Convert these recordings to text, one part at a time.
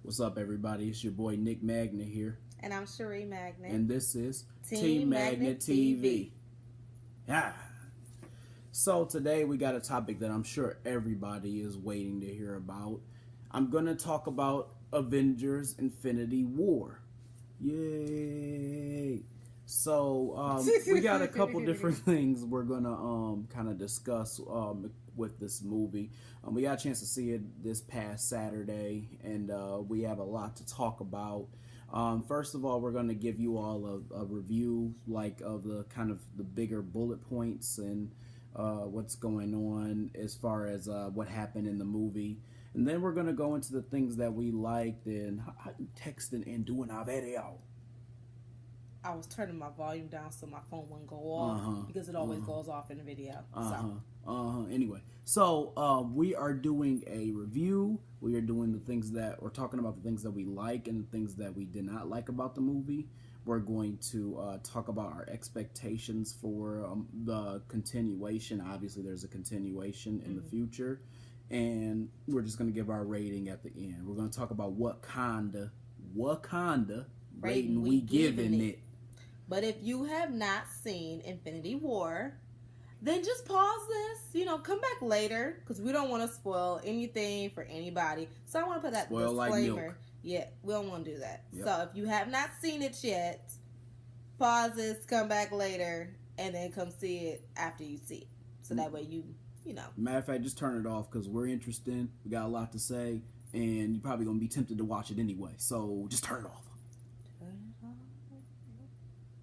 What's up, everybody? It's your boy Nick Magnet here. And I'm Cherie Magnet. And this is Team Magnet TV. Ah. So today we got a topic that I'm sure everybody is waiting to hear about. I'm going to talk about Avengers Infinity War. Yay! So we got a couple different things we're going to kind of discuss with this movie. We got a chance to see it this past Saturday, and we have a lot to talk about. First of all, we're going to give you all a review, like of the kind of the bigger bullet points and what's going on as far as what happened in the movie. And then we're going to go into the things that we liked and how you texting and doing our video. I was turning my volume down so my phone wouldn't go off because it always goes off in the video. Anyway, so we are doing a review. We are doing the things that we're talking about, the things that we like and the things that we did not like about the movie. We're going to talk about our expectations for the continuation. Obviously, there's a continuation in the future, and we're just going to give our rating at the end. We're going to talk about Wakanda rating we giving it. But if you have not seen Infinity War, then just pause this. Come back later because we don't want to spoil anything for anybody. So I want to put that disclaimer. Like milk. Yeah, we don't want to do that. Yep. So if you have not seen it yet, pause this, come back later, and then come see it after you see it. So that way you know. Matter of fact, just turn it off because we're interested. We got a lot to say, and you're probably going to be tempted to watch it anyway. So just turn it off.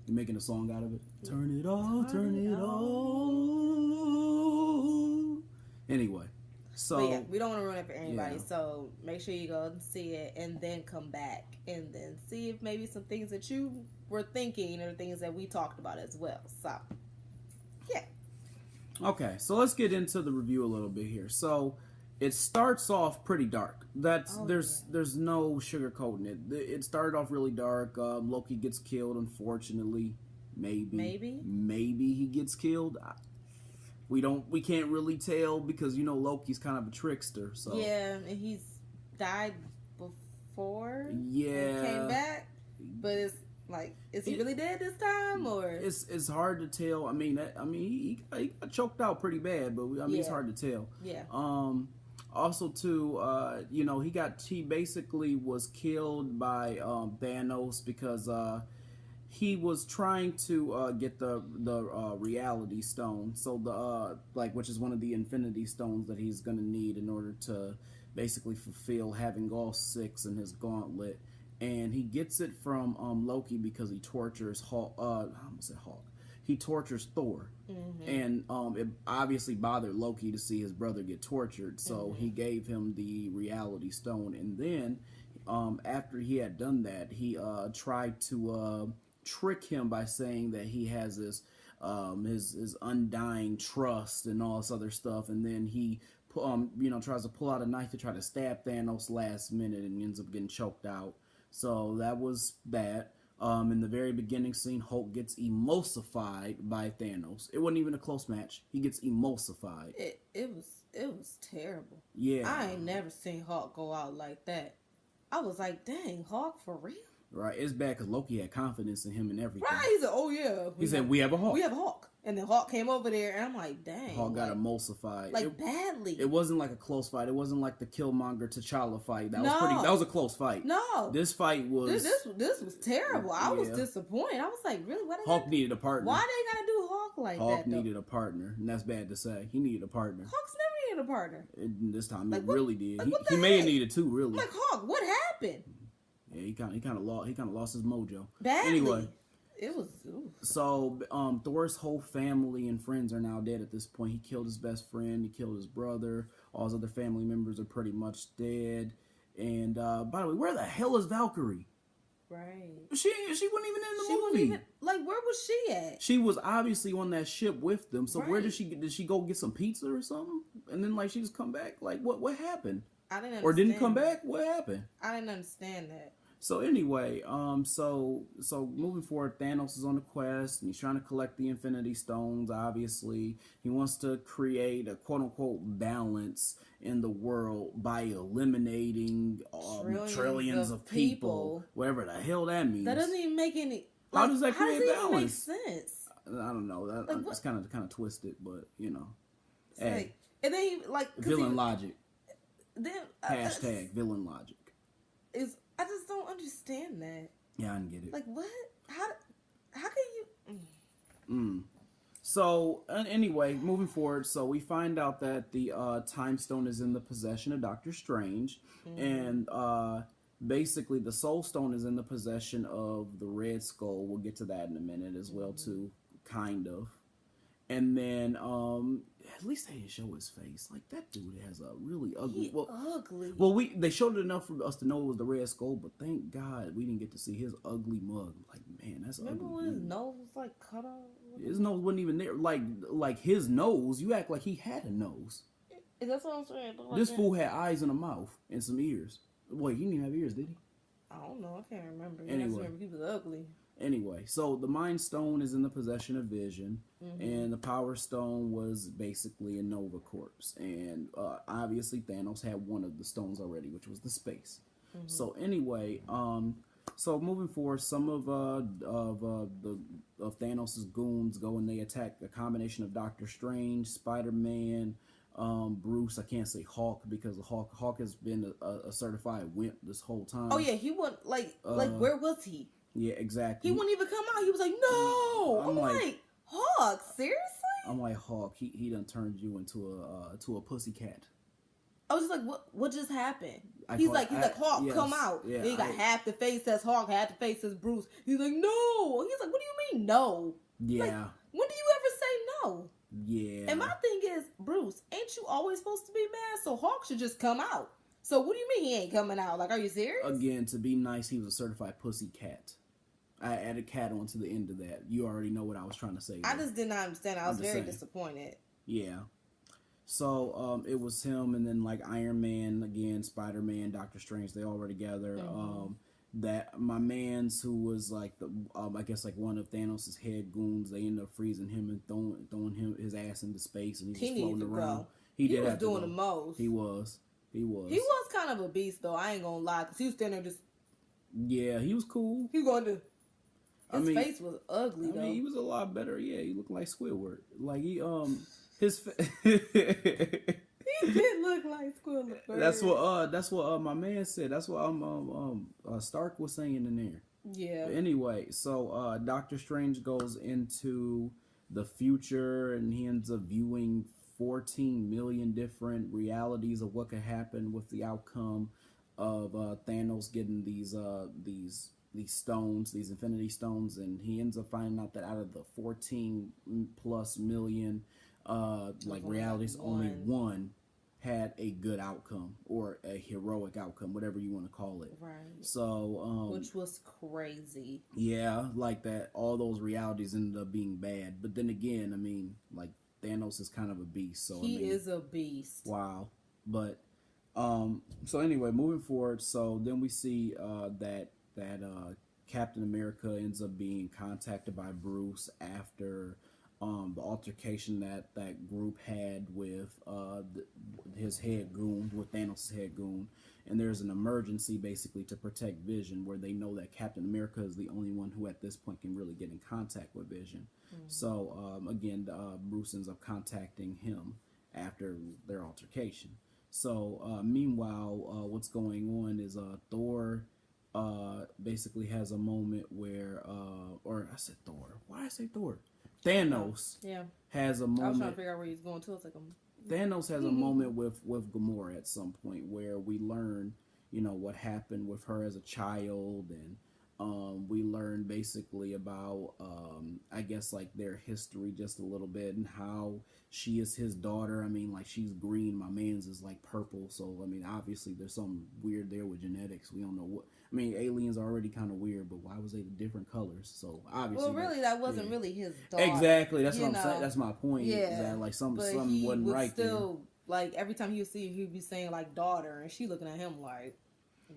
You're making a song out of it? Turn it off, turn it off. Anyway, so... But yeah, we don't want to ruin it for anybody, Yeah. So make sure you go and see it and then come back and then see if maybe some things that you were thinking or things that we talked about as well. So, yeah. Okay, so let's get into the review a little bit here. So, it starts off pretty dark. There's no sugarcoating it. It started off really dark. Loki gets killed, unfortunately. Maybe he gets killed. We can't really tell because Loki's kind of a trickster. So yeah, and he's died before. Yeah, he came back, but it's like, is he really dead this time or? It's hard to tell. He got choked out pretty bad, but it's hard to tell. Yeah. Also, too, he basically was killed by Thanos because he was trying to get the reality stone, so which is one of the Infinity Stones that he's gonna need in order to basically fulfill having all 6 in his gauntlet, and he gets it from Loki because he tortures Hulk. He tortures Thor, and it obviously bothered Loki to see his brother get tortured, so he gave him the reality stone. And then after he had done that, he tried to trick him by saying that he has this his undying trust and all this other stuff, and then he tries to pull out a knife to try to stab Thanos last minute and ends up getting choked out. So that was bad. In the very beginning scene, Hulk gets emulsified by Thanos. It wasn't even a close match. He gets emulsified. It was terrible. Yeah. I ain't never seen Hulk go out like that. I was like, dang, Hulk for real? Right. It's bad because Loki had confidence in him and everything. Right. He said, oh yeah. He said, we have a Hulk. We have a Hulk. And then Hulk came over there, and I'm like, dang. Hawk got emulsified. Badly. It wasn't like a close fight. It wasn't like the Killmonger T'Challa fight. That was a close fight. No. This fight was... This was terrible. I was disappointed. I was like, really? Hawk needed a partner. Why they gotta do Hawk like that, Hawk needed a partner, and that's bad to say. He needed a partner. Hawk's never needed a partner. This time, really did. Like, he may have needed 2, really. Like, Hawk, what happened? Yeah, he kind of lost his mojo. Badly. Anyway... It was... So, Thor's whole family and friends are now dead at this point. He killed his best friend. He killed his brother. All his other family members are pretty much dead. And, by the way, where the hell is Valkyrie? Right. She wasn't even in the movie. Where was she at? She was obviously on that ship with them. So where did Right. she go get some pizza or something? And then, she just come back? What happened? I didn't understand. Or didn't come back? What happened? I didn't understand that. So anyway, so moving forward, Thanos is on the quest and he's trying to collect the Infinity Stones. Obviously, he wants to create a quote unquote balance in the world by eliminating trillions of people, whatever the hell that means. That doesn't even make any. How does that create balance? Make sense? I don't know. It's kind of twisted, but you know. Hey, like, and then he, villain logic. Then hashtag villain logic. I just don't understand that. Yeah, I didn't get it. Like what? How can you? So anyway, moving forward, so we find out that the Time Stone is in the possession of Doctor Strange, and basically the Soul Stone is in the possession of the Red Skull. We'll get to that in a minute as well too, kind of. And then at least they didn't show his face. Like that dude has a really ugly. Ugly. Well, they showed it enough for us to know it was the Red Skull, but thank God we didn't get to see his ugly mug. Like man, that's Remember ugly. When his nose was like cut off? His nose wasn't even there. Like his nose. You act like he had a nose. That's what I'm saying. This fool had eyes and a mouth and some ears. Wait, he didn't even have ears, did he? I don't know. I can't remember. Anyway. I just remember he was ugly. Anyway, so the Mind Stone is in the possession of Vision, and the Power Stone was basically a Nova Corpse. And obviously Thanos had one of the stones already, which was the space. So anyway, so moving forward, some of Thanos' goons go and they attack a combination of Doctor Strange, Spider-Man, Bruce. I can't say Hulk because Hulk has been a certified wimp this whole time. Oh yeah, he went like where was he? Yeah, exactly. He wouldn't even come out. He was like, no. I'm like, Hawk, seriously? I'm like, Hawk, he done turned you into a pussycat. I was just like, what just happened? He's like, Hawk, yes, come out. Yeah, then he got half the face says Hawk, half the face says Bruce. He's like, no. He's like, what do you mean no? Yeah. Like, when do you ever say no? Yeah. And my thing is, Bruce, ain't you always supposed to be mad? So Hawk should just come out. So what do you mean he ain't coming out? Like, are you serious? Again, to be nice, he was a certified pussycat. I added cat on to the end of that. You already know what I was trying to say. I just did not understand. I was very disappointed. Yeah. So it was him, and then like Iron Man again, Spider-Man, Doctor Strange. They all were together. That my man's who was like the I guess like one of Thanos' head goons. They ended up freezing him and throwing him his ass into space, and he was floating around. Go. He was doing the most. He was. He was kind of a beast though. I ain't gonna lie, because he was standing there just. Yeah, he was cool. He going to. His face was ugly though. I mean, he was a lot better. Yeah, he looked like Squidward. Like he his he did look like Squidward. That's what my man said. That's what Stark was saying in there. Yeah. But anyway, so Doctor Strange goes into the future and he ends up viewing 14 million different realities of what could happen with the outcome of Thanos getting these stones, these Infinity Stones, and he ends up finding out that out of the 14 plus million realities, only one had a good outcome or a heroic outcome, whatever you want to call it. Right. So which was crazy. Yeah, like that all those realities ended up being bad. But then again, I mean, like Thanos is kind of a beast, so he is a beast. Wow. But so anyway, moving forward, so then we see that Captain America ends up being contacted by Bruce after the altercation that group had with his head goon, with Thanos' head goon, and there's an emergency basically to protect Vision, where they know that Captain America is the only one who at this point can really get in contact with Vision. So again, Bruce ends up contacting him after their altercation. So meanwhile, what's going on is Thor basically has a moment where, or I said Thor. Why did I say Thor? Thanos has a moment. I was trying to figure out where he's going to. It's like Thanos has a moment with Gamora at some point where we learn, what happened with her as a child, and we learn basically about, I guess, like their history just a little bit and how she is his daughter. I mean, like she's green. My man's is like purple. So, I mean, obviously there's something weird there with genetics. We don't know what. I mean, aliens are already kind of weird, but why was they different colors? So obviously, well, really, that wasn't really his daughter. Exactly, that's what I'm saying. That's my point. Yeah, is that like something wasn't would right still, there. Like every time he would see her, he'd be saying like daughter, and she looking at him like,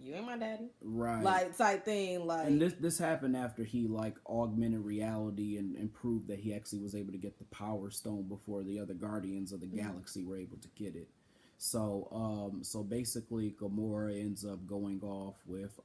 you ain't my daddy, right? Like type thing, like. And this happened after he like augmented reality and proved that he actually was able to get the Power Stone before the other Guardians of the Galaxy were able to get it. So basically, Gamora ends up going off with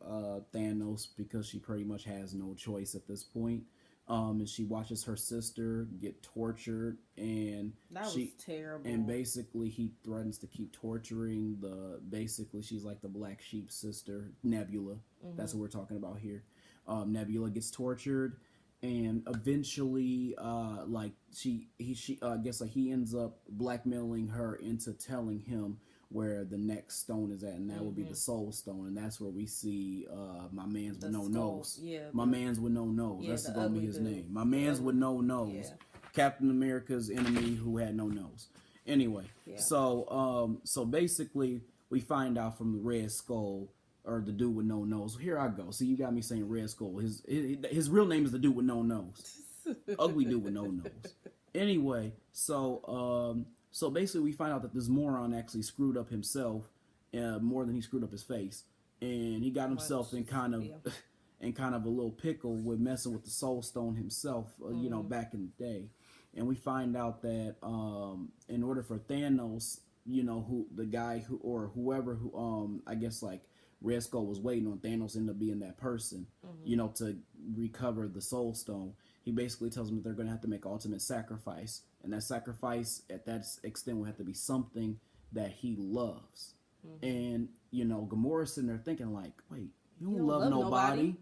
Thanos because she pretty much has no choice at this point. And she watches her sister get tortured, and that was terrible. And basically, he threatens to keep torturing the. Basically, she's like the black sheep sister, Nebula. Mm-hmm. That's what we're talking about here. Nebula gets tortured, and eventually, I guess like he ends up blackmailing her into telling him where the next stone is at, and that would be the Soul Stone, and that's where we see my man's with no nose. Yeah, my man's with no nose. Yeah, that's gonna be his name. My man's with no nose. Yeah. Captain America's enemy who had no nose. Anyway, so basically we find out from the Red Skull, or the dude with no nose. Here I go. See, you got me saying Red Skull. His real name is the dude with no nose. Ugly dude with no nose. Anyway, so basically, we find out that this moron actually screwed up himself more than he screwed up his face, and he got himself in kind of a little pickle with messing with the Soul Stone himself, back in the day. And we find out that in order for Thanos, whoever I guess like Red Skull was waiting on, Thanos ended up being that person, to recover the Soul Stone. He basically tells them that they're going to have to make ultimate sacrifice. And that sacrifice, at that extent, will have to be something that he loves. And, Gamora's sitting there thinking like, wait, you don't love nobody.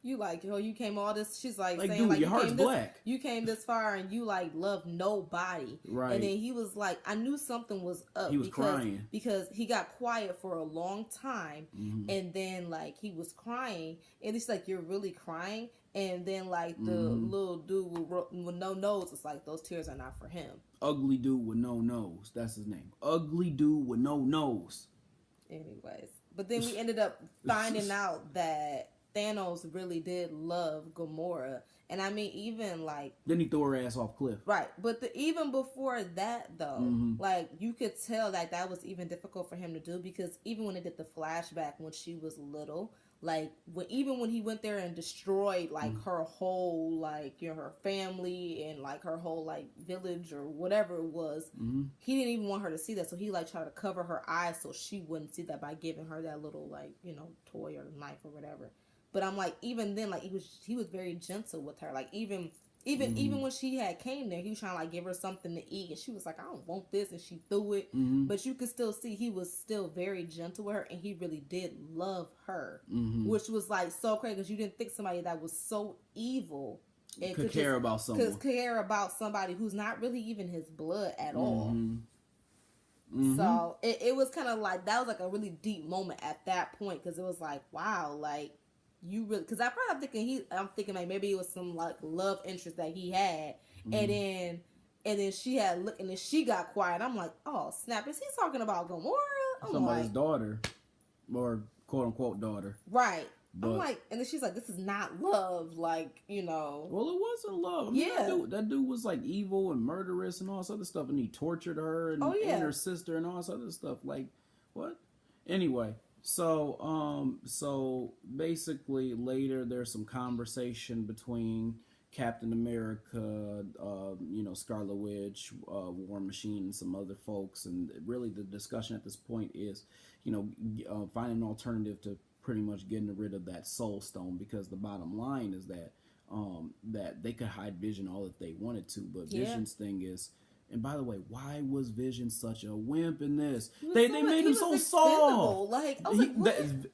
You like, you came all this, she's like saying, dude, like, your heart's black. You came this far and you, like, love nobody. Right. And then he was like, I knew something was up. He was crying. Because he got quiet for a long time. And then, like, he was crying. And it's like, you're really crying? And then, like, the little dude with no nose, it's like, those tears are not for him. Ugly dude with no nose. That's his name. Ugly dude with no nose. Anyways. But then we ended up finding out that Thanos really did love Gamora. And I mean, even like... Then he threw her ass off cliff. Right. But even before that, though, like, you could tell that was even difficult for him to do, because even when they did the flashback when she was little, like, even when he went there and destroyed, like, her whole, like, her family and, like, her whole, like, village or whatever it was, he didn't even want her to see that. So he, like, tried to cover her eyes so she wouldn't see that by giving her that little, like, toy or knife or whatever. But I'm like, even then, like, he was very gentle with her. Like, even when she had came there, he was trying to, like, give her something to eat, and she was like, I don't want this, and she threw it. But you could still see he was still very gentle with her, and he really did love her, which was, like, so crazy, because you didn't think somebody that was so evil and could care about someone. Could care about somebody who's not really even his blood at all. So it was kind of like, that was like a really deep moment at that point, because it was like, wow, like, you really, because I'm thinking like maybe it was some like love interest that he had, and then she had look, and then she got quiet. I'm like, oh snap, is he talking about Gamora? Somebody's daughter, or quote unquote daughter, right? But, I'm like, and then she's like, this is not love, like, Well, it wasn't love. I mean, that dude was like evil and murderous and all this other stuff, and he tortured her and her sister and all this other stuff. Like, what? Anyway. So basically later there's some conversation between Captain America, Scarlet Witch, War Machine, and some other folks, and really the discussion at this point is, finding an alternative to pretty much getting rid of that Soul Stone, because the bottom line is that that they could hide Vision all if they wanted to, but Vision's thing is. And by the way, why was Vision such a wimp in this? They made him so soft. Like,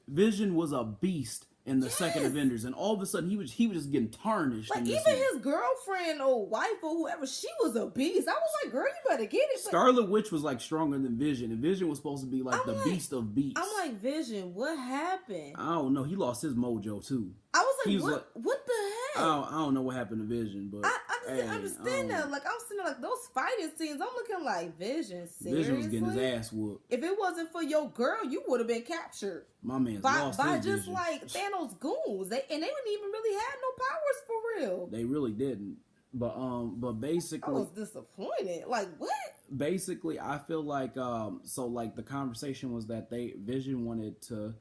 Vision was a beast in the second Avengers, and all of a sudden he was just getting tarnished. Like, even his girlfriend or wife or whoever, she was a beast. I was like, girl, you better get it. Scarlet Witch was like stronger than Vision, and Vision was supposed to be like beast of beasts. I'm like, Vision, what happened? I don't know. He lost his mojo too. I was like, what the heck? I don't know what happened to Vision, but I didn't understand that. Like, I'm sitting there, like, those fighting scenes, I'm looking like, Vision, seriously? Vision was getting his ass whooped. If it wasn't for your girl, you would have been captured. My man's lost his just Vision. Like Thanos goons. They didn't even really have no powers for real. They really didn't. but I basically, was disappointed. Like what? basically, I feel like so like the conversation was that Vision wanted to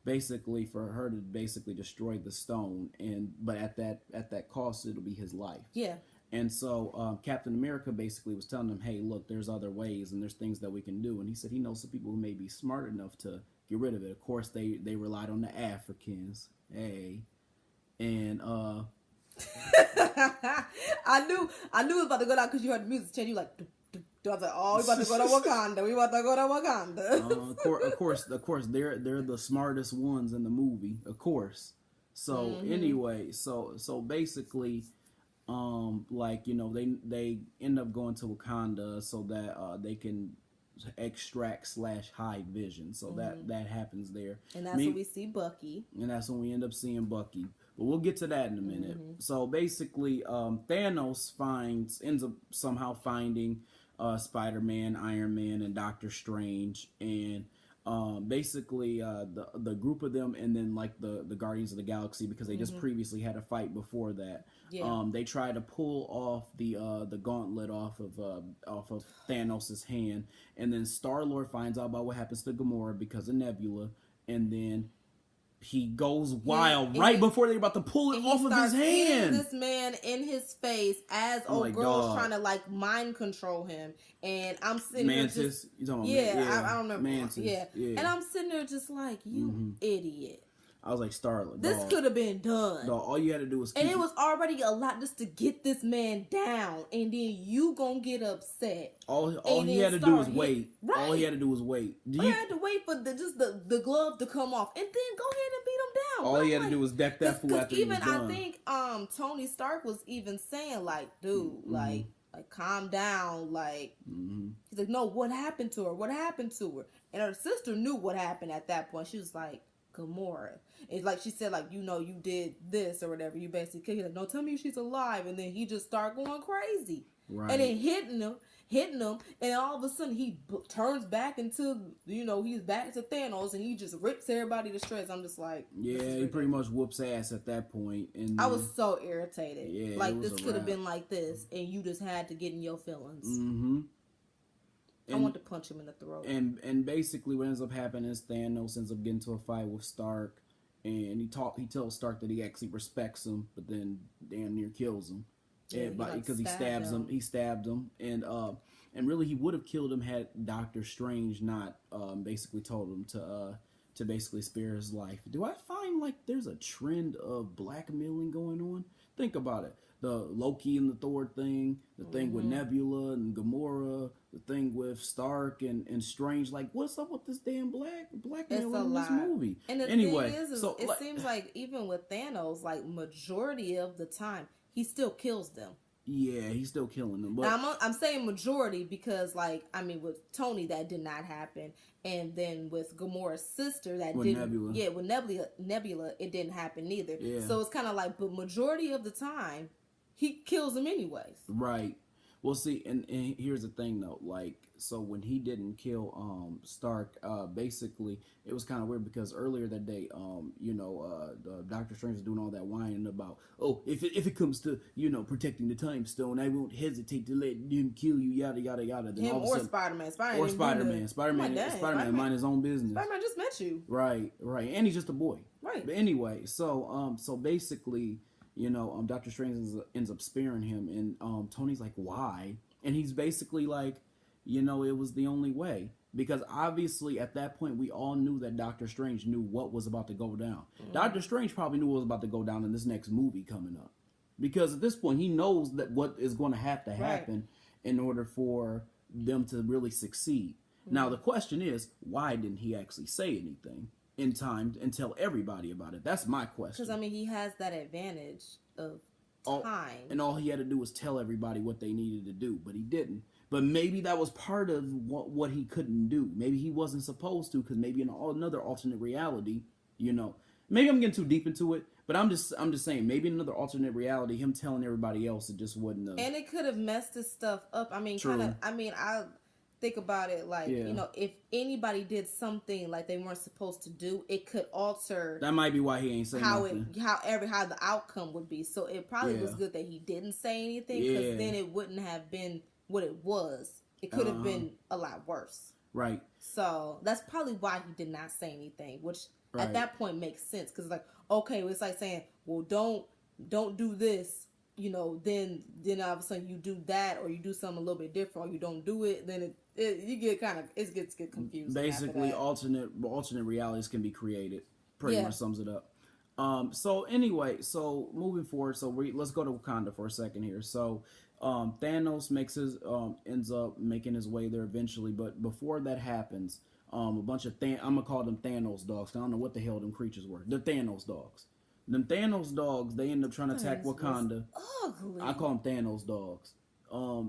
basically for her to basically destroy the stone, and but at that cost it'll be his life. Yeah. And so Captain America basically was telling him, hey, look, there's other ways and there's things that we can do. And he said he knows some people who may be smart enough to get rid of it. Of course, they relied on the Africans. Hey. And I knew it was about to go down because you heard the music change. You like, I was like, oh, we about to go to Wakanda. We about to go to Wakanda. of course, they're the smartest ones in the movie, of course. So anyway, so basically, like they end up going to Wakanda so that they can extract / hide Vision. So that happens there, and that's when we see Bucky, and that's when we end up seeing Bucky. But we'll get to that in a minute. So basically, Thanos ends up somehow finding Spider-Man, Iron Man, and Doctor Strange, and basically the group of them, and then like the Guardians of the Galaxy, because they just previously had a fight before that. Yeah. They try to pull off the gauntlet off of Thanos' hand, and then Star-Lord finds out about what happens to Gamora because of Nebula, and then he goes wild right before they're about to pull it off of his hand. This man in his face as old girl's trying to like mind control him, and I'm sitting Mantis. there just You talking about I don't remember. Mantis. Yeah, and I'm sitting there just like you idiot. I was like, Star-Lord, this could have been done. All you had to do was and it was already a lot just to get this man down, and then you gonna get upset. All he had to do was wait. Right. All he had to do was wait. He had to wait for the glove to come off, and then go ahead and beat him down. All he had to do was deck that fool after he was done. I think Tony Stark was even saying like, dude, like calm down, like he's like, no, what happened to her? What happened to her? And her sister knew what happened at that point. She was like, Gamora. It's like she said, like, you did this or whatever. You basically, he's like, no, tell me she's alive. And then he just started going crazy. Right. And then hitting him, and all of a sudden he turns back into, he's back to Thanos, and he just rips everybody to shreds. I'm just like, yeah, he pretty much whoops ass at that point. And I was so irritated. Yeah, like this could have been like this, and you just had to get in your feelings. I want to punch him in the throat. And basically what ends up happening is Thanos ends up getting into a fight with Stark, and he tells Stark that he actually respects him, but then damn near kills him. Yeah, because he stabbed him, and really he would have killed him had Doctor Strange not basically told him to basically spare his life. Do I find like there's a trend of blackmailing going on? Think about it. The Loki and the Thor thing, the thing with Nebula and Gamora, the thing with Stark and Strange. Like, what's up with this damn blackmail in this movie? And the thing is so, it seems like even with Thanos, like majority of the time, he still kills them. Yeah, he's still killing them. But now, I'm saying majority because, like, I mean, with Tony that did not happen, and then with Gamora's sister that didn't. Nebula. Yeah, with Nebula, it didn't happen either. Yeah. So it's kind of like, but majority of the time, he kills them anyways. Right. Well, see, and here's the thing though, like, so when he didn't kill Stark, basically it was kind of weird because earlier that day, Doctor Strange was doing all that whining about, if it comes to protecting the Time Stone, I won't hesitate to let him kill you, yada yada yada. Then him all or of a sudden, Spider-Man, Spider-Man mind his own business. Spider-Man just met you. Right, and he's just a boy. Right. But anyway, so basically, Doctor Strange ends up sparing him, and Tony's like, why? And he's basically like, it was the only way. Because obviously at that point we all knew that Doctor Strange knew what was about to go down. Doctor Strange probably knew what was about to go down in this next movie coming up. Because at this point he knows that what is going to happen in order for them to really succeed. Now the question is, why didn't he actually say anything in time and tell everybody about it? That's my question. Because, I mean, he has that advantage of time. And all he had to do was tell everybody what they needed to do, but he didn't. But maybe that was part of what he couldn't do. Maybe he wasn't supposed to, because maybe in another alternate reality, maybe I'm getting too deep into it, but I'm just saying, maybe in another alternate reality, him telling everybody else, it just wouldn't have. And it could have messed his stuff up. I mean, think about it, like, Yeah. if anybody did something like they weren't supposed to do, it could alter That might be why he ain't saying nothing. how the outcome would be. So it probably was good that he didn't say anything, because then it wouldn't have been what it was. It could have been a lot worse. Right. So that's probably why he did not say anything, which at that point makes sense, because like, okay, it's like saying, well, don't do this, then all of a sudden you do that, or you do something a little bit different, or you don't do it, then it gets confused. Basically, alternate realities can be created. Pretty much sums it up. So anyway, so moving forward, so let's go to Wakanda for a second here. So Thanos ends up making his way there eventually, but before that happens, a bunch of I'm gonna call them Thanos dogs. I don't know what the hell them creatures were. The Thanos dogs. Them Thanos dogs, they end up trying to attack Wakanda. Ugly. I call them Thanos dogs.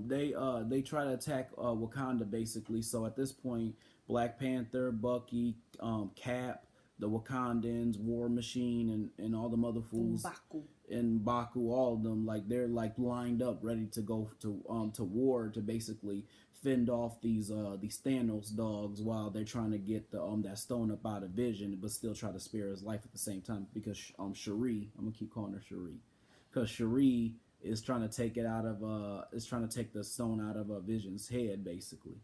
They try to attack Wakanda basically. So at this point, Black Panther, Bucky, Cap, the Wakandans, War Machine, and all them other fools, and Baku, all of them, like they're like lined up, ready to go to war to basically fend off these Thanos dogs while they're trying to get the that stone up out of Vision, but still try to spare his life at the same time, because Shuri, I'm gonna keep calling her Shuri, because Shuri is trying to take it out of is trying to take the stone out of Vision's head basically,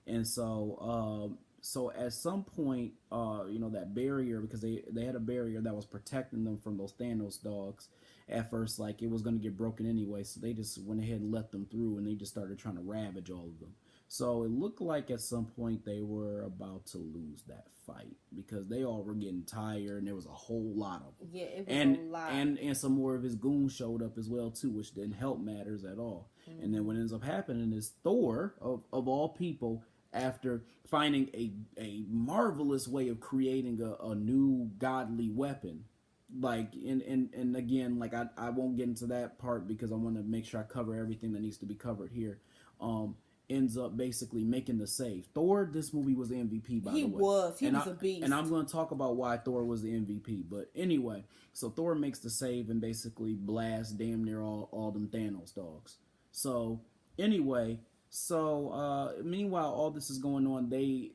and so at some point, that barrier, because they had a barrier that was protecting them from those Thanos dogs. At first, like, it was going to get broken anyway, so they just went ahead and let them through, and they just started trying to ravage all of them. So it looked like at some point they were about to lose that fight, because they all were getting tired, and there was a whole lot of them. Yeah, it was a lot. And some more of his goons showed up as well too, which didn't help matters at all. Mm-hmm. And then what ends up happening is Thor, of all people, after finding a marvelous way of creating a new godly weapon, like and again, like I won't get into that part because I want to make sure I cover everything that needs to be covered here. Ends up basically making the save. Thor, this movie was the MVP, by the way. He was a beast. And I'm going to talk about why Thor was the MVP. But anyway, so Thor makes the save and basically blasts damn near all them Thanos dogs. So anyway, meanwhile all this is going on, they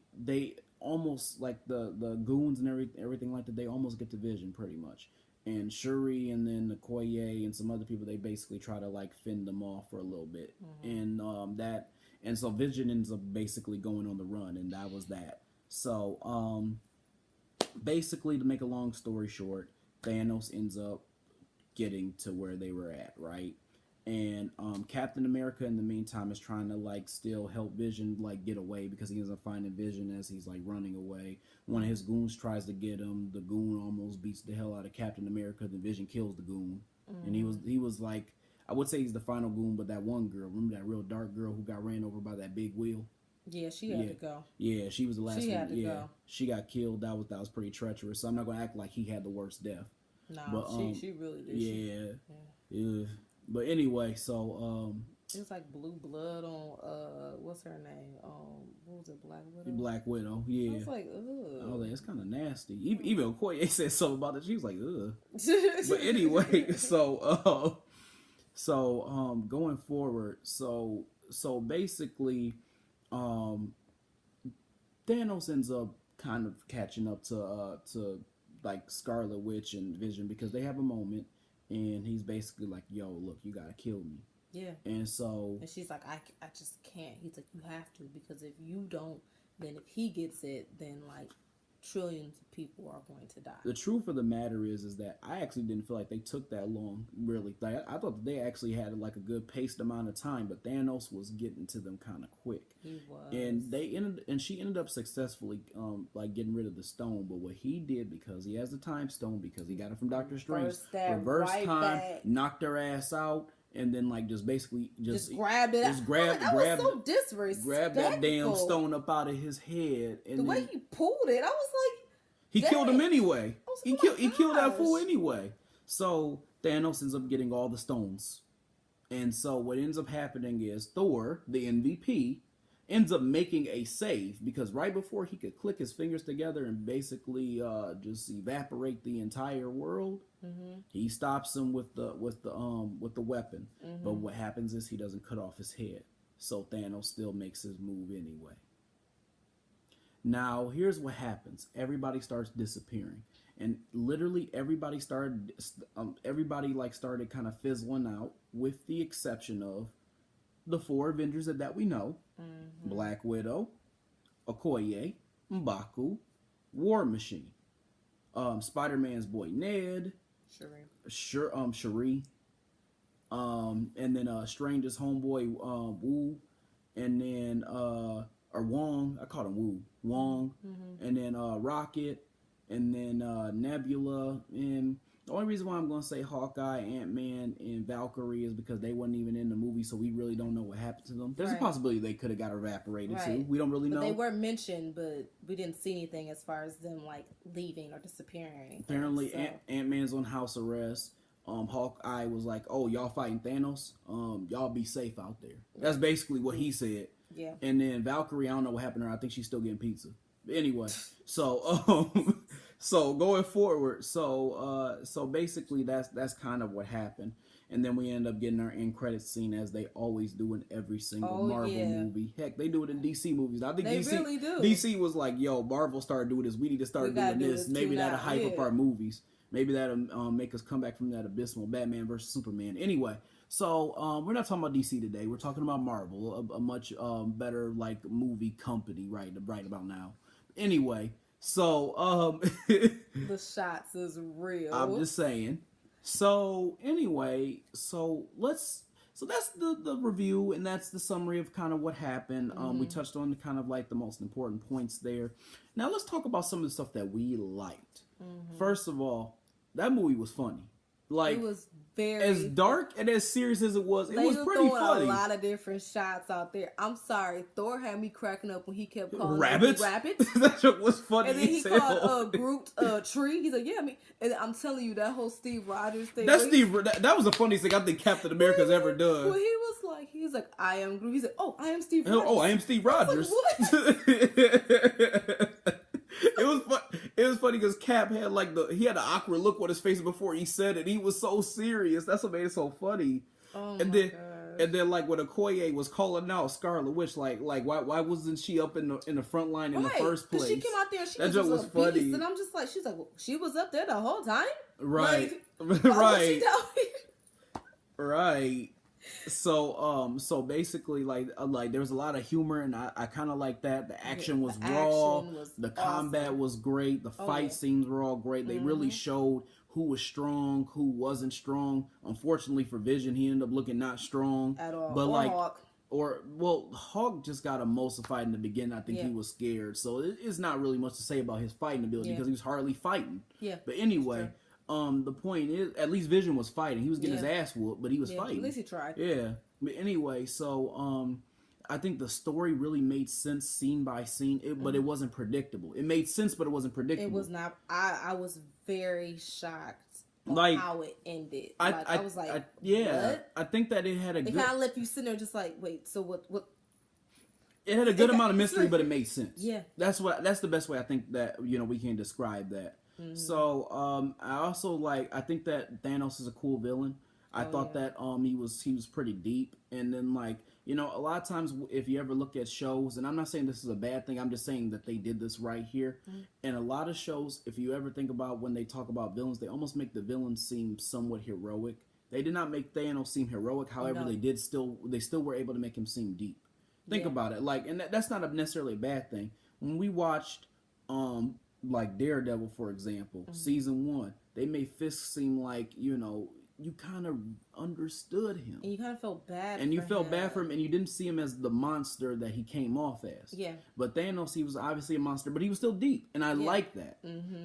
almost, like the goons and everything like that, they almost get to Vision pretty much. And Shuri and then Okoye and some other people, they basically try to like fend them off for a little bit. Mm-hmm. And so Vision ends up basically going on the run, and that was that. So basically, to make a long story short, Thanos ends up getting to where they were at, right? And Captain America in the meantime is trying to like still help Vision like get away, because he ends up finding Vision as he's like running away. One of his goons tries to get him. The goon almost beats the hell out of Captain America. The Vision kills the goon. And he was like, I would say he's the final goon, but that one girl, remember that real dark girl who got ran over by that big wheel? Yeah, she had to go. Yeah, she was the last one. She had to go. She got killed. That was pretty treacherous. So I'm not gonna act like he had the worst death. No, but, she really did. Yeah. But anyway, so it was like blue blood on what's her name? What was it, Black Widow? Black Widow, yeah. I was like, ugh. I was like, it's kind of nasty. Even Okoye said something about it. She was like, ugh. But anyway, so going forward, so basically, Thanos ends up kind of catching up to like Scarlet Witch and Vision, because they have a moment. And he's basically like, yo, look, you gotta kill me. Yeah. And she's like, I just can't. He's like, you have to, because if you don't, then if he gets it, then like trillions of people are going to die. The truth of the matter is that I actually didn't feel like they took that long, really. Like I thought that they actually had like a good paced amount of time, but Thanos was getting to them kind of quick. He was. And she ended up successfully like getting rid of the stone. But what he did, because he has the time stone, because he got it from Doctor Strange, reverse time, knocked her ass out. And then, like, just basically just grabbed it. Just grabbed was so disrespectful. Grabbed that damn stone up out of his head. And the way he pulled it, I was like, he killed him anyway. He killed that fool anyway. So Thanos ends up getting all the stones. And so what ends up happening is Thor, the MVP, ends up making a save, because right before he could click his fingers together and basically just evaporate the entire world, he stops him with the weapon. But what happens is he doesn't cut off his head. So Thanos still makes his move anyway. Now, here's what happens. Everybody starts disappearing. And literally everybody like started kind of fizzling out, with the exception of the 4 Avengers that we know. Black Widow, Okoye, M'Baku, War Machine, Spider-Man's boy Ned, Shuri, and then Strange's homeboy Wu, and then or Wong. I called him Wu. Wong, and then Rocket, and then Nebula. And the only reason why I'm going to say Hawkeye, Ant-Man, and Valkyrie is because they wasn't even in the movie, so we really don't know what happened to them. There's a possibility they could have got evaporated too. We don't really know. They were mentioned, but we didn't see anything as far as them like leaving or disappearing or anything. Apparently, so. Ant-Man's on house arrest. Hawkeye was like, "Oh, y'all fighting Thanos? Y'all be safe out there." That's basically what he said. Yeah. And then Valkyrie, I don't know what happened to her. I think she's still getting pizza. But anyway, so so going forward, so basically that's kind of what happened. And then we end up getting our end credits scene, as they always do in every single Marvel movie. Heck, they do it in DC movies. I think they really do. DC was like, "Yo, Marvel started doing this. We need to start doing this. Maybe that'll hype up our movies. Maybe that'll make us come back from that abysmal Batman versus Superman." Anyway, so we're not talking about DC today. We're talking about Marvel, a much better like movie company right about now. Anyway, so the shots is real. I'm just saying. So anyway, so that's the review, and that's the summary of kind of what happened. We touched on kind of like the most important points there. Now let's talk about some of the stuff that we liked. First of all, that movie was funny. Like, it was very as dark and as serious as it was pretty funny. A lot of different shots out there. I'm sorry, Thor had me cracking up when he kept calling rabbits. That shit was funny. And then he called Groot tree. He's like, "Yeah, I mean," and I'm telling you, that whole Steve Rogers thing. That was the funniest thing I think Captain America's ever done. Well, he was like, "I am Groot." He's like, "Oh, I am Steve Rogers." "Oh, I am Steve Rogers." Like, what? It was funny because Cap had he had an awkward look on his face before he said it. He was so serious. That's what made it so funny. Oh and then like when Okoye was calling out Scarlet Witch, like why wasn't she up in the front line in the first place? She came out there and she was funny. Beast, and I'm just like, she's like, well, she was up there the whole time, right? Like, right, right. So basically like there was a lot of humor, and I kind of like that. The action was raw. The combat was great. The fight scenes were all great. They really showed who was strong, who wasn't strong. Unfortunately for Vision, he ended up looking not strong at all. But Hawk just got emulsified in the beginning. I think he was scared. So it's not really much to say about his fighting ability because he was hardly fighting. Yeah. But anyway. The point is, at least Vision was fighting. He was getting his ass whooped, but he was fighting. At least he tried. Yeah. But anyway, so I think the story really made sense scene by scene, but it wasn't predictable. It made sense, but it wasn't predictable. It was not. I was very shocked on how it ended. I was like, what? I think that it had a good... It kind of left you sitting there just like, wait, so what? It had a good amount of mystery, but it made sense. Yeah. That's the best way I think that, we can describe that. So I also I think that Thanos is a cool villain. I thought that he was pretty deep, and then a lot of times if you ever look at shows, and I'm not saying this is a bad thing, I'm just saying that they did this right here. And a lot of shows, if you ever think about when they talk about villains, they almost make the villains seem somewhat heroic. They did not make Thanos seem heroic, however they still were able to make him seem deep. Think about it, and that's not necessarily a bad thing. When we watched Daredevil, for example, season 1, they made Fisk seem like, you kind of understood him. And you kind of felt bad and you felt bad for him, and you didn't see him as the monster that he came off as. Yeah. But Thanos, he was obviously a monster, but he was still deep, and I like that.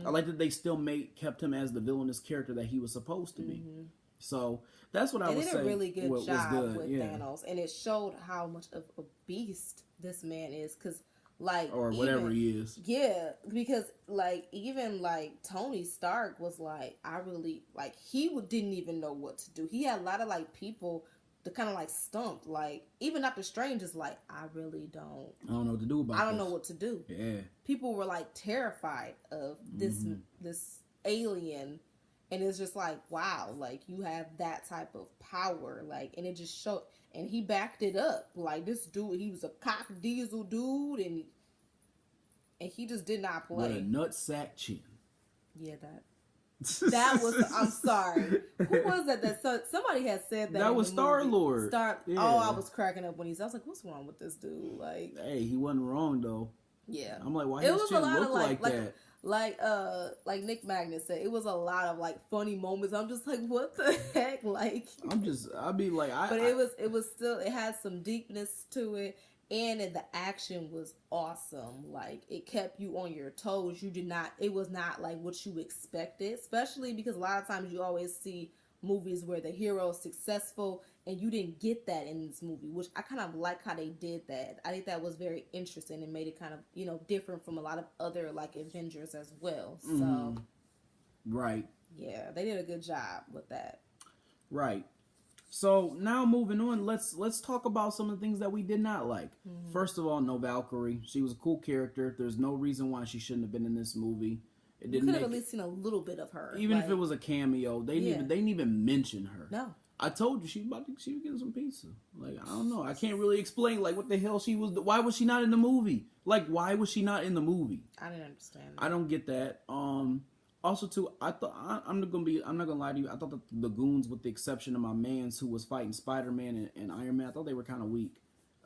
I like that they still kept him as the villainous character that he was supposed to be. So that's what I would say. They did a really good job with Thanos, and it showed how much of a beast this man is, because or whatever he is. Yeah, because even Tony Stark was I really he didn't even know what to do. He had a lot of people that kind of stumped. Even Doctor Strange is I really don't. I don't know what to do about this. I don't know what to do. Yeah. People were terrified of this alien, And it's just like, wow, like you have that type of power, like, and it just showed, and he backed it up. Like this dude, he was a cock diesel dude, and he just did not with a play. nutsack chin. Yeah, that was. I'm sorry. Who was that? Somebody had said that. That was Star-Lord. Yeah. Oh, I was cracking up when he said. I was like, "What's wrong with this dude?" Like, hey, he wasn't wrong though. Yeah, I'm like, why his chin look like that? Like Nick Magnus said, it was a lot of like funny moments. I'm just like, what the heck? Like, I'd be like, but it was still, it had some deepness to it, and the action was awesome. Like, it kept you on your toes. It was not like what you expected, especially because a lot of times you always see movies where the hero is successful, and you didn't get that in this movie, which I kind of like how they did that. I think that was very interesting and made it kind of, different from a lot of other like Avengers as well. So, right. Yeah, they did a good job with that. Right. So now moving on, let's talk about some of the things that we did not like. First of all, no Valkyrie. She was a cool character. There's no reason why she shouldn't have been in this movie. It didn't. You could have at least seen a little bit of her, even if it was a cameo. They didn't even mention her. No. I told you she was getting some pizza. Like, I don't know. I can't really explain like what the hell she was. Why was she not in the movie? Like, why was she not in the movie? I didn't understand that. I don't get that. Also too, I thought I'm not gonna lie to you. I thought that the goons, with the exception of my mans who was fighting Spider-Man and Iron Man, I thought they were kind of weak.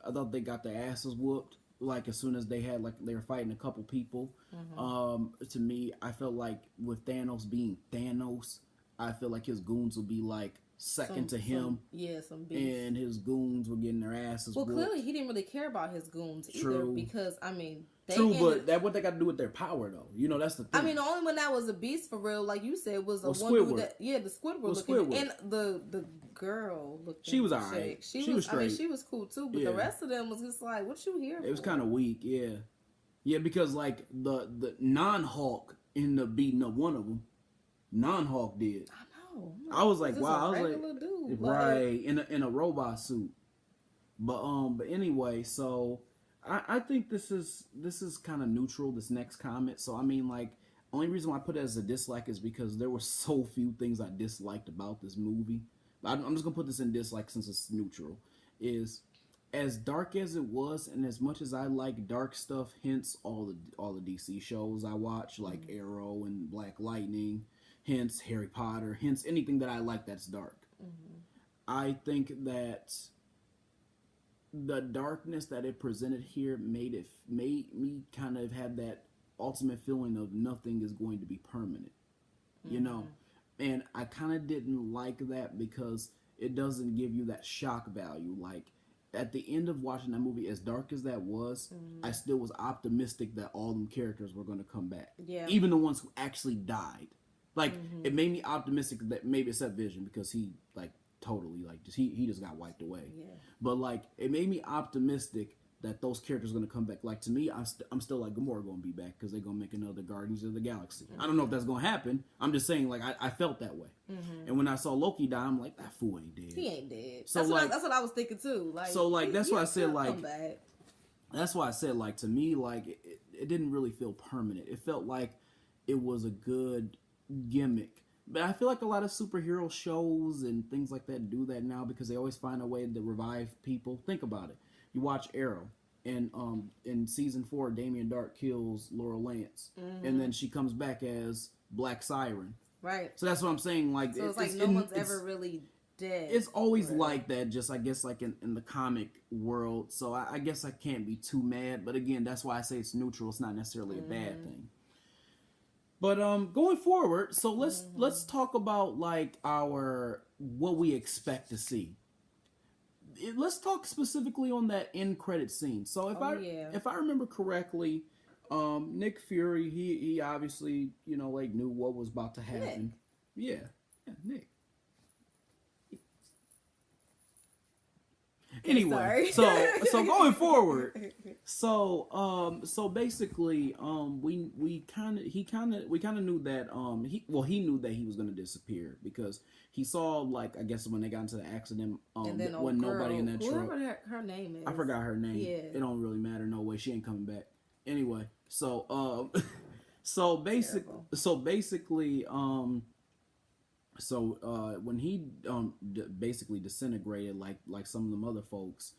I thought they got their asses whooped. Like as soon as they were fighting a couple people. To me, I felt like with Thanos being Thanos, I feel like his goons would be like second to him. Some beef. And his goons were getting their asses whooped. Clearly he didn't really care about his goons either, because but what they got to do with their power though? That's the thing. I mean, the only one that was a beast for real, like you said, was one Squidward. the Squidward looking, and the girl looking. She was alright. She was straight. I mean, she was cool too, but the rest of them was just like, what you here for? It was kind of weak, yeah, because like the non-Hulk ended up beating up one of them. Non-Hulk did. I know. I was like, wow. I was like, dude, right, in a robot suit. But anyway, so I think this is kind of neutral, this next comment. So I mean, like, only reason why I put it as a dislike is because there were so few things I disliked about this movie. I'm just gonna put this in dislike since it's neutral. Is as dark as it was, and as much as I like dark stuff, hence all the DC shows I watch, like Arrow and Black Lightning, hence Harry Potter, hence anything that I like that's dark. I think that the darkness that it presented here made me kind of have that ultimate feeling of nothing is going to be permanent, and I kind of didn't like that because it doesn't give you that shock value. Like at the end of watching that movie, as dark as that was, I still was optimistic that all them characters were going to come back, even the ones who actually died. Like it made me optimistic that maybe except Vision, because he like totally like he just got wiped away. But like it made me optimistic that those characters are going to come back. Like to me, I'm still like Gamora going to be back because they're going to make another Guardians of the Galaxy. I don't know if that's going to happen. I'm just saying, like I felt that way. And when I saw Loki die, I'm like, that fool ain't dead. He ain't dead. So that's what I was thinking too. Like, so like that's why I said like come back. That's why I said like to me like it didn't really feel permanent. It felt like it was a good gimmick. But I feel like a lot of superhero shows and things like that do that now because they always find a way to revive people. Think about it. You watch Arrow, and in season 4, Damien Dark kills Laurel Lance, and then she comes back as Black Siren. Right. So that's what I'm saying. Like, so it's like no one's ever really dead. It's always like that, just I guess like in the comic world. So I guess I can't be too mad. But again, that's why I say it's neutral. It's not necessarily a bad thing. But going forward, so let's talk about like what we expect to see. Let's talk specifically on that end credit scene. So if I remember correctly, Nick Fury he obviously like knew what was about to happen. Nick. Yeah, Nick. Anyway, so going forward, so basically, we kind of knew that he knew that he was going to disappear because he saw, like, I guess when they got into the accident, and then when nobody in that truck. Whoever her name is, I forgot her name. Yeah, it don't really matter. No way, she ain't coming back. Anyway, so basically, So when he basically disintegrated like some of them other folks,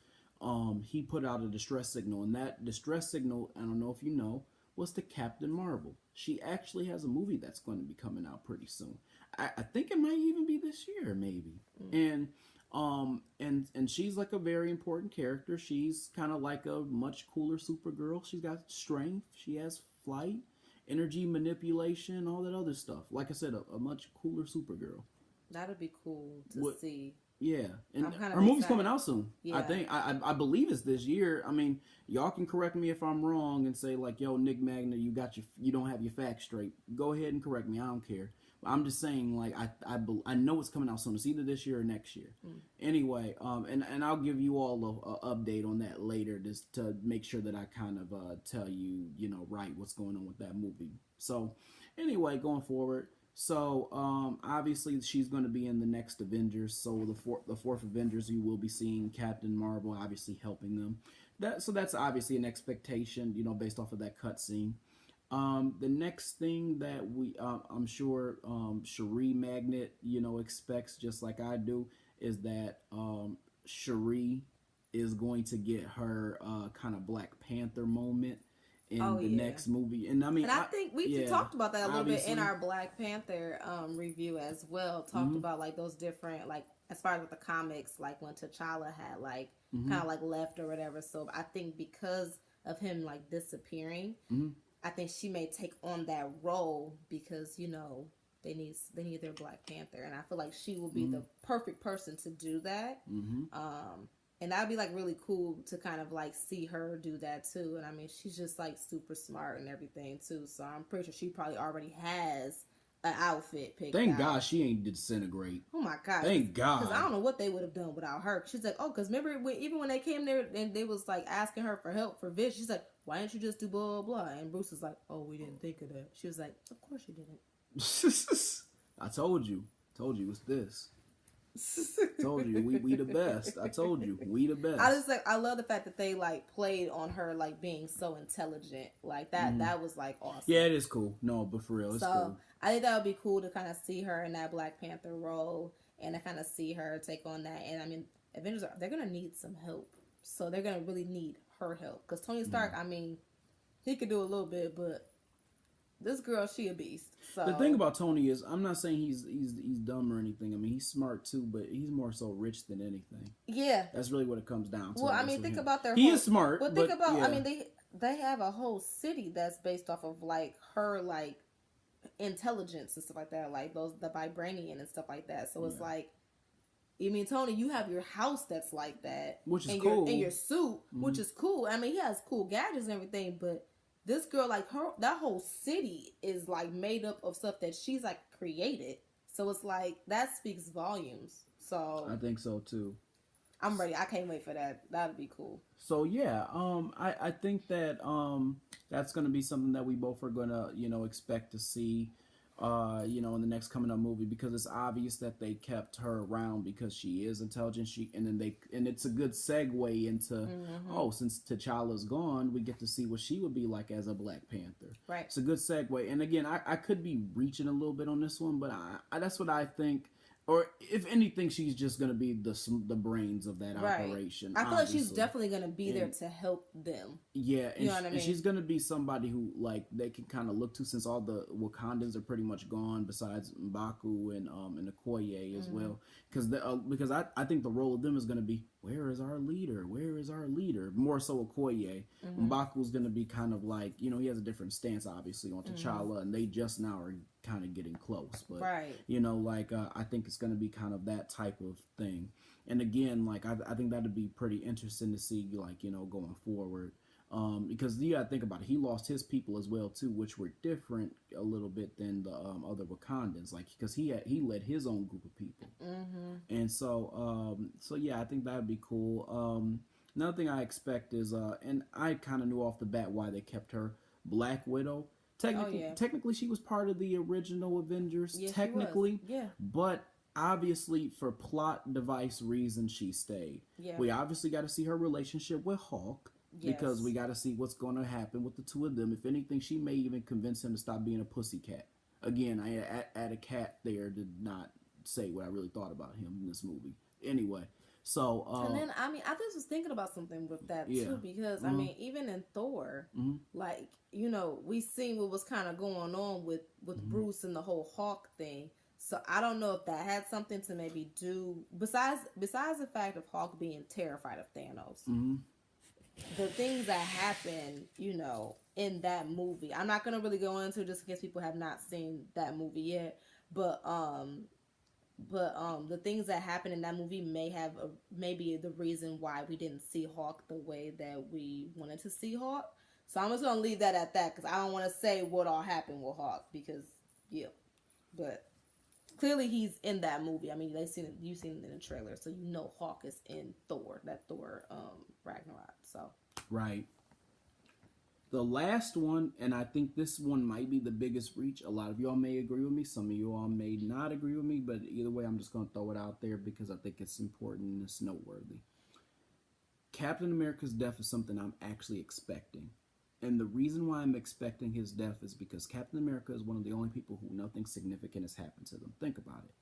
he put out a distress signal, and that distress signal, I don't know if you know, was to Captain Marvel. She actually has a movie that's going to be coming out pretty soon. I think it might even be this year, maybe. And she's like a very important character. She's kind of like a much cooler Supergirl. She's got strength. She has flight, energy manipulation, all that other stuff. Like I said, a much cooler Supergirl. That'd be cool to What? see. Yeah, and I'm kind her of movie's excited. coming out soon. Yeah. I think I believe it's this year. I mean, y'all can correct me if I'm wrong and say like, "Yo, Nick Magna, you don't have your facts straight." Go ahead and correct me. I don't care. I'm just saying like I know it's coming out soon. It's either this year or next year. Anyway, and I'll give you all a update on that later, just to make sure that I kind of tell you right what's going on with that movie. So anyway, going forward. So obviously she's going to be in the next Avengers. So the fourth Avengers, you will be seeing Captain Marvel obviously helping them. That's obviously an expectation, based off of that cutscene. The next thing that I'm sure Cherie Magnet expects, just like I do, is that Cherie is going to get her kind of Black Panther moment in the next movie. And I mean, and I think we talked about that a little bit in our Black Panther review as well. Talked about like those different, like as far as with the comics, like when T'Challa had like kind of like left or whatever. So I think because of him like disappearing, I think she may take on that role because they need their Black Panther, and I feel like she will be the perfect person to do that. And that'd be like really cool to kind of like see her do that too. And I mean, she's just like super smart and everything too. So I'm pretty sure she probably already has an outfit picked Thank out. God she ain't disintegrate. Oh my gosh. Thank God. Because I don't know what they would have done without her. She's like, oh, because remember even when they came there and they was like asking her for help for Vision, she's like, why didn't you just do blah, blah, blah? And Bruce was like, oh, we didn't think of that. She was like, of course you didn't. I told you it's this. Told you we the best. I told you we the best. I love the fact that they like played on her like being so intelligent like that. That was like awesome. Yeah, it is cool. No, but for real, it's cool. I think that would be cool to kind of see her in that Black Panther role and to kind of see her take on that. And I mean, Avengers they're gonna need some help, so they're gonna really need her help because Tony Stark. I mean, he could do a little bit, but this girl, she a beast. So the thing about Tony is, I'm not saying he's dumb or anything. I mean, he's smart too, but he's more so rich than anything. Yeah, that's really what it comes down to. Well, I mean, think about their. He is smart, but think about. Yeah. I mean, they have a whole city that's based off of like her like intelligence and stuff like that, like the vibranium and stuff like that. So it's like. I mean, Tony, you have your house that's like that, which is cool, and your suit, which is cool. I mean, he has cool gadgets and everything, but this girl, like that whole city is like made up of stuff that she's like created. So it's like that speaks volumes. So I think so too. I'm ready. I can't wait for that. That'd be cool. So yeah, I think that that's gonna be something that we both are gonna expect to see. In the next coming up movie, because it's obvious that they kept her around because she is intelligent. And it's a good segue into since T'Challa's gone, we get to see what she would be like as a Black Panther. Right. It's a good segue. And again, I could be reaching a little bit on this one, but that's what I think. Or if anything, she's just going to be the brains of that operation. I feel like she's definitely going to be there to help them. Yeah, you know what I mean? And she's going to be somebody who like they can kind of look to, since all the Wakandans are pretty much gone besides M'Baku and Okoye as well. Because I think the role of them is going to be, where is our leader? Where is our leader? More so Okoye. M'Baku's going to be kind of like, he has a different stance obviously on T'Challa, and they just now are kind of getting close, but I think it's going to be kind of that type of thing. And again, like I think that'd be pretty interesting to see, like going forward, because you gotta think about it, he lost his people as well too, which were different a little bit than the other Wakandans, like because he led his own group of people. And so yeah, I think that'd be cool. Another thing I expect is and I kind of knew off the bat why they kept her, Black Widow. Technically, she was part of the original Avengers. Yes, technically, yeah. But obviously, for plot device reasons, she stayed. Yeah. We obviously got to see her relationship with Hulk, because we got to see what's going to happen with the two of them. If anything, she may even convince him to stop being a pussycat. Again, I add a cat there to not say what I really thought about him in this movie. Anyway, so and then I just was thinking about something with that too, because even in Thor, like we seen what was kind of going on with Bruce and the whole Hawk thing. So I don't know if that had something to maybe do besides the fact of Hawk being terrified of Thanos. The things that happen, in that movie. I'm not gonna really go into just in case people have not seen that movie yet, but the things that happen in that movie maybe the reason why we didn't see Hawk the way that we wanted to see Hawk. So I'm just gonna leave that at that because I don't want to say what all happened with Hawk because but clearly he's in that movie. I mean, you've seen it in the trailer, so Hawk is in Thor Ragnarok. So right. The last one, and I think this one might be the biggest reach. A lot of y'all may agree with me. Some of you all may not agree with me, but either way, I'm just going to throw it out there because I think it's important and it's noteworthy. Captain America's death is something I'm actually expecting. And the reason why I'm expecting his death is because Captain America is one of the only people who nothing significant has happened to them. Think about it.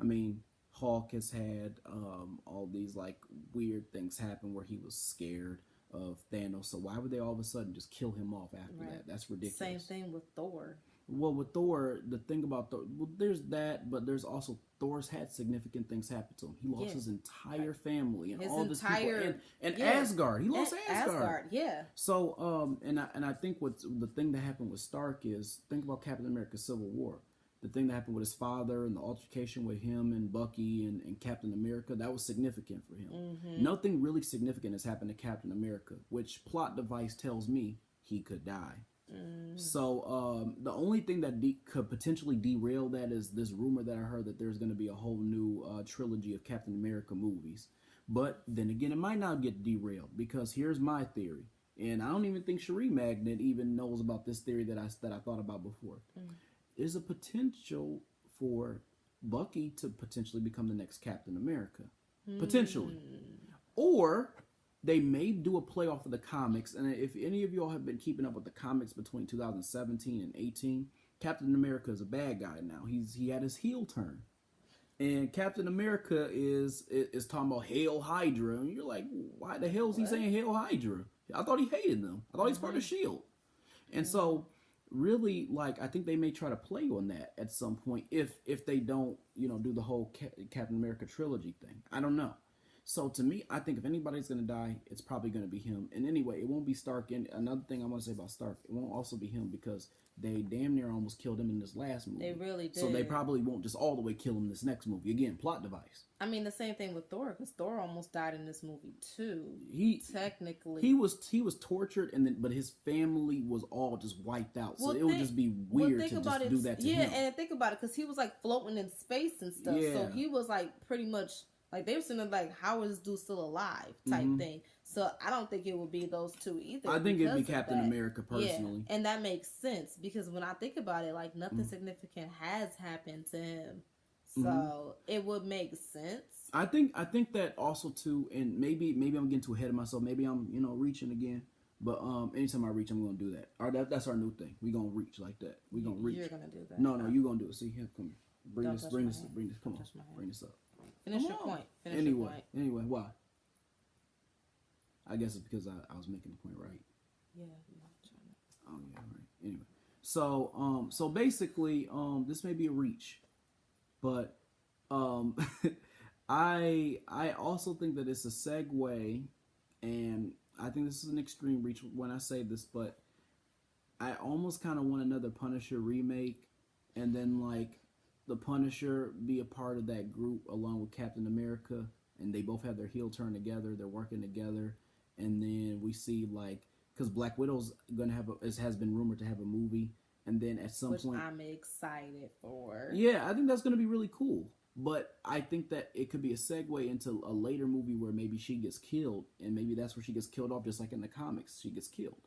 I mean, Hulk has had all these like weird things happen where he was scared of Thanos. So why would they all of a sudden just kill him off after that? That's ridiculous. Same thing with Thor. Well, with Thor, the thing about Thor, there's that, but there's also Thor's had significant things happen to him. He lost his entire family and all this people, and Asgard. He lost Asgard. Yeah. So, and I think what the thing that happened with Stark is, think about Captain America's Civil War. The thing that happened with his father and the altercation with him and Bucky and Captain America, that was significant for him. Nothing really significant has happened to Captain America, which plot device tells me he could die. So the only thing that could potentially derail that is this rumor that I heard that there's going to be a whole new trilogy of Captain America movies. But then again, it might not get derailed because here's my theory. And I don't even think Cherie Magnet even knows about this theory that I thought about before. There's a potential for Bucky to potentially become the next Captain America. Potentially. Or they may do a play off of the comics. And if any of y'all have been keeping up with the comics between 2017 and 18, Captain America is a bad guy now. He had his heel turn. And Captain America is talking about Hail Hydra. And you're like, why the hell is he saying Hail Hydra? I thought he hated them. I thought he's part of S.H.I.E.L.D. And so really, like, I think they may try to play on that at some point if they don't, do the whole Captain America trilogy thing. I don't know. So to me, I think if anybody's going to die, it's probably going to be him. And anyway, it won't be Stark. And another thing I want to say about Stark, it won't also be him because they damn near almost killed him in this last movie. They really did. So they probably won't just all the way kill him in this next movie. Again, plot device. I mean, the same thing with Thor, because Thor almost died in this movie too. Technically, he was tortured, but his family was all just wiped out. So it would just be weird to just do that to him. Yeah, and think about it, because he was like floating in space and stuff. Yeah. So he was like pretty much like they were saying like, how is this dude still alive type thing. So I don't think it would be those two either. I think it'd be Captain America personally. Yeah, and that makes sense because when I think about it, like nothing significant has happened to him. So it would make sense. I think that also too, and maybe I'm getting too ahead of myself. Maybe I'm reaching again. But anytime I reach, I'm gonna do that. That's our new thing. We gonna reach like that. We gonna reach. You're gonna do that. No, you gonna do it. See here, come here. Bring this. Come on. Bring this up. Finish your point. Anyway, why? I guess it's because I was making the point right. Yeah. Oh yeah, right. Anyway, so basically, this may be a reach. But I also think that it's a segue, and I think this is an extreme reach when I say this, but I almost kind of want another Punisher remake, and then like the Punisher be a part of that group along with Captain America, and they both have their heel turn together, they're working together, and then we see like, because Black Widow's gonna has been rumored to have a movie. And then at some point, I'm excited for. Yeah, I think that's going to be really cool. But I think that it could be a segue into a later movie where maybe she gets killed, and maybe that's where she gets killed off, just like in the comics, she gets killed.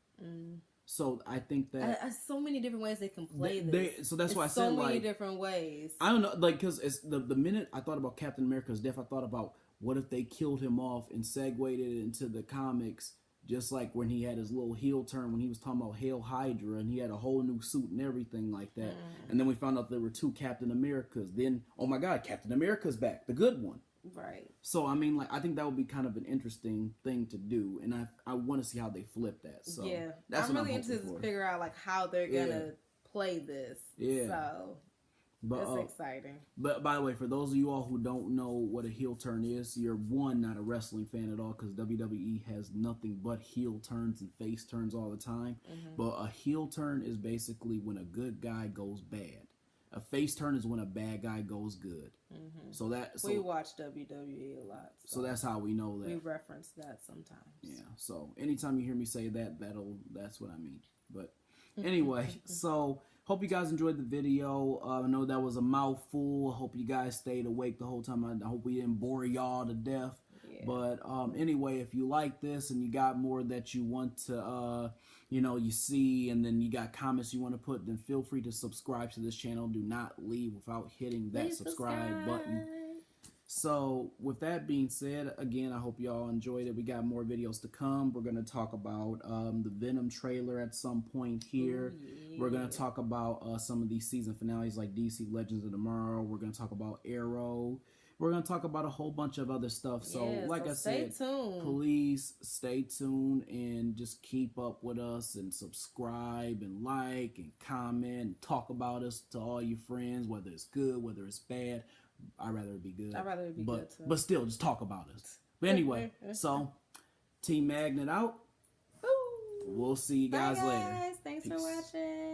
So I think that so many different ways they can play this. So that's why I said so many different ways. I don't know, like because it's the minute I thought about Captain America's death, I thought about what if they killed him off and segued it into the comics. Just like when he had his little heel turn when he was talking about Hail Hydra, and he had a whole new suit and everything like that. And then we found out there were 2 Captain Americas. Then, oh my God, Captain America's back, the good one. Right. So I mean, like, I think that would be kind of an interesting thing to do, and I want to see how they flip that. So yeah, that's I'm what really interested to figure out like how they're gonna play this. Yeah. So it's exciting. But by the way, for those of you all who don't know what a heel turn is, you're not a wrestling fan at all, because WWE has nothing but heel turns and face turns all the time. But a heel turn is basically when a good guy goes bad. A face turn is when a bad guy goes good. So we watch WWE a lot. So that's how we know that. We reference that sometimes. Yeah. So anytime you hear me say that, that's what I mean. But anyway, so hope you guys enjoyed the video. I know that was a mouthful. I hope you guys stayed awake the whole time. I hope we didn't bore y'all to death. Yeah. But anyway, if you like this and you got more that you want to, you see, and then you got comments you want to put, then feel free to subscribe to this channel. Do not leave without hitting that subscribe button. So with that being said, again, I hope y'all enjoyed it. We got more videos to come. We're going to talk about the Venom trailer at some point here. Ooh, yeah. We're going to talk about some of these season finales like DC Legends of Tomorrow. We're going to talk about Arrow. We're going to talk about a whole bunch of other stuff. So like I said, please stay tuned and just keep up with us and subscribe and like and comment and talk about us to all your friends, whether it's good, whether it's bad. I'd rather it be good. I'd rather it be good too. But still, just talk about us. But anyway, so Team Magnet out. We'll see you guys later. Thanks for watching.